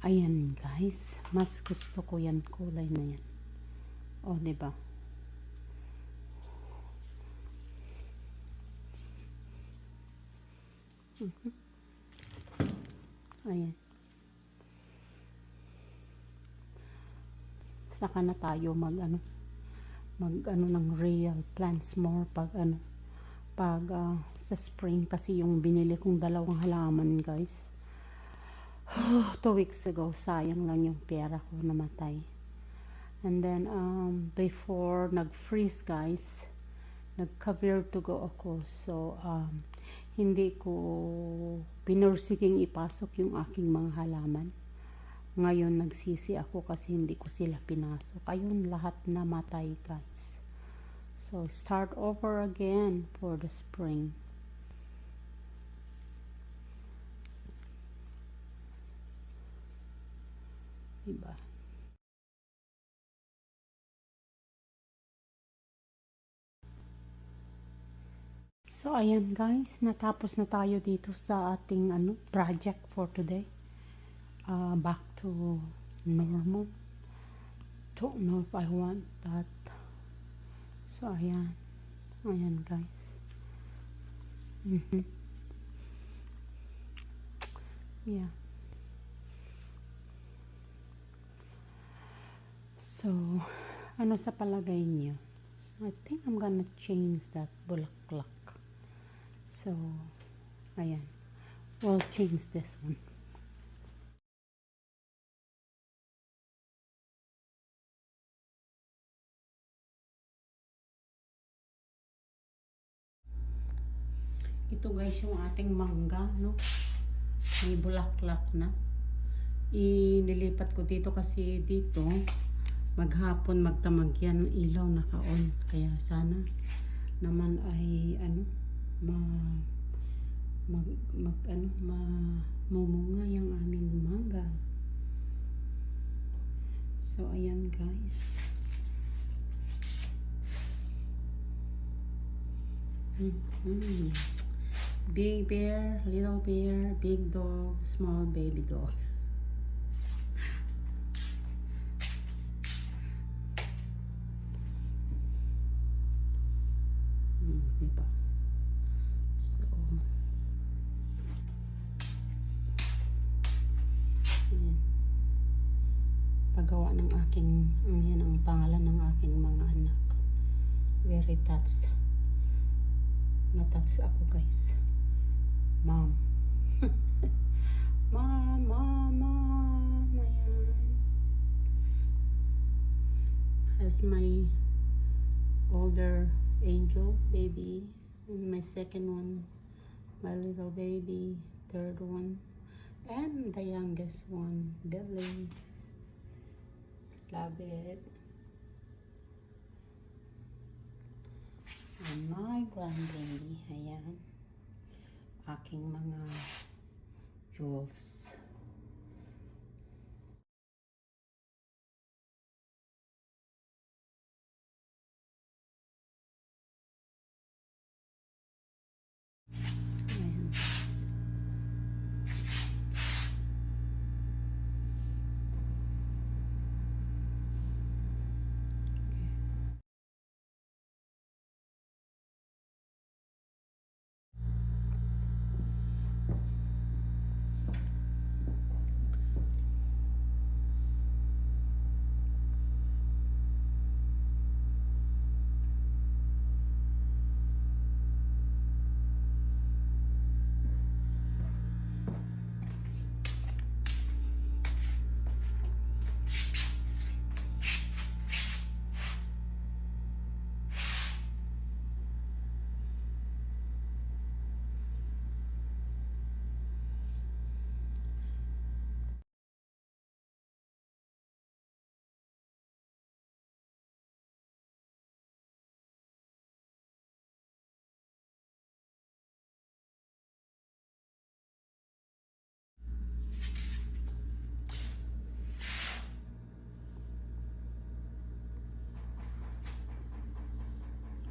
Ayan guys, mas gusto ko yan kulay na yan. O, diba? Ayan. Saka na tayo mag ng real plants more pag sa spring, kasi yung binili kong dalawang halaman guys 2 weeks ago, sayang lang yung pera ko, namatay. And then before nag-freeze guys, nag-cover to go ako, so hindi ko pinursiging ipasok yung aking mga halaman. Ngayon nagsisi ako kasi hindi ko sila pinasok. Ayun, lahat namatay guys. So start over again for the spring. Diba? So ayan guys, natapos na tayo dito sa ating project for today. Back to normal. Don't know if I want that. So ayan guys. Yeah. So ano sa palagay niyo? So I think I'm gonna change that bulaklak. So ayan, we'll change this one. Ito guys yung ating mangga, no? May bulaklak na. Inilipat ko dito kasi dito maghapon magtamag yan, ilaw naka-on. Kaya sana naman ay mamunga yung aming mangga. So ayan guys. Big bear, little bear, big dog, small baby dog. Diba? So ayan. Paggawa ng aking, yan ang pangalan ng aking mga anak. Very touched. Na-touch ako guys. Mom. Mom. Ayan. Has my older angel baby, and my second one, my little baby, third one, and the youngest one, Billy. Love it. And my grandbaby, ayan, aking mga jewels. Ayan.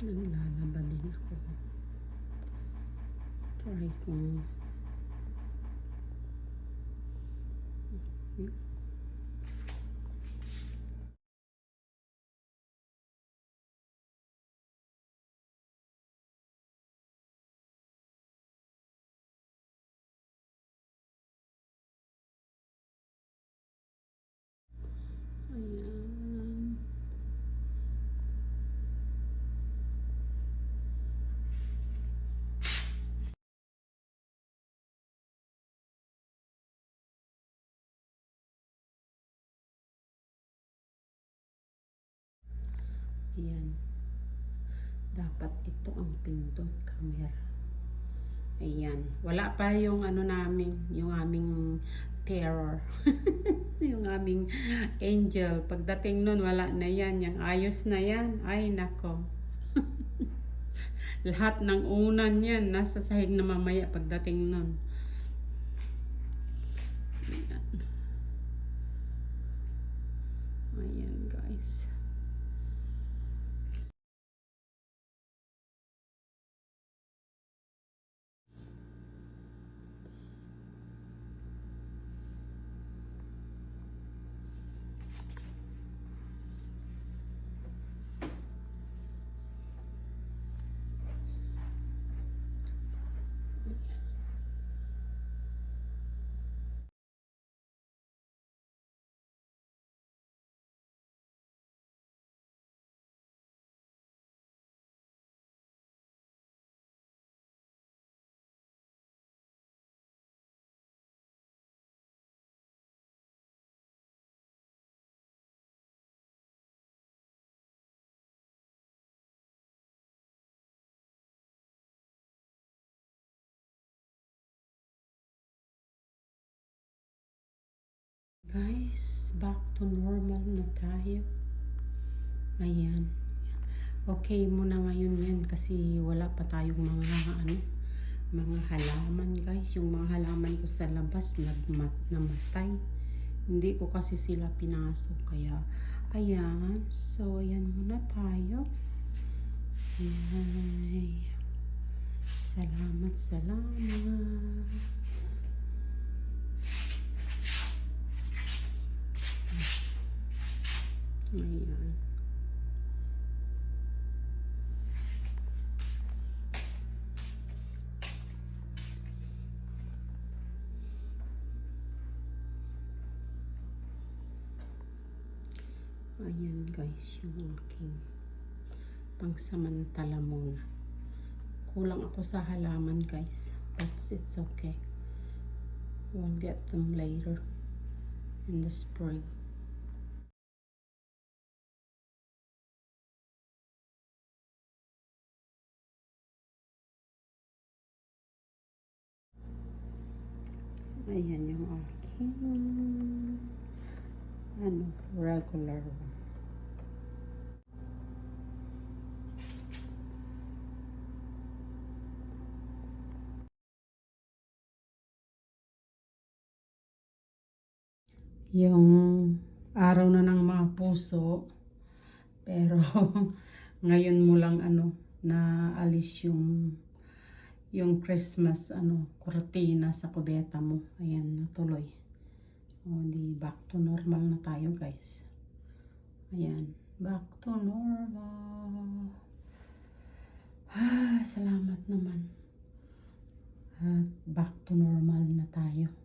Naglalaba din ako. Try kong Ayan. Ayan. Dapat ito ang pindot camera. Ayan. Wala pa yung ano namin, yung aming terror. Yung aming angel. Pagdating nun, wala na yan. Yung ayos na yan. Ay, nako. Lahat ng unan yan, nasa sahig na mamaya pagdating nun. Ayan. Ayan, guys. Guys, back to normal na tayo. Ayan. Okay muna ngayon yan kasi wala pa tayong mga halaman, guys. Yung mga halaman ko sa labas namatay. Hindi ko kasi sila pinasok kaya ayan. So ayan muna tayo. Ay, salamat. Ayan. Ayan, guys, yung aking pangsamantala muna. Kulang ako sa halaman, guys, but it's okay. We'll get them later in the spring. Ayan yung aking regular one. Yung araw na ng mga puso, pero ngayon mo lang na alis yung Christmas kurtina sa kubeta mo. Ayan, natuloy. O di back to normal na tayo, guys. Ayan, back to normal. Salamat naman. At back to normal na tayo.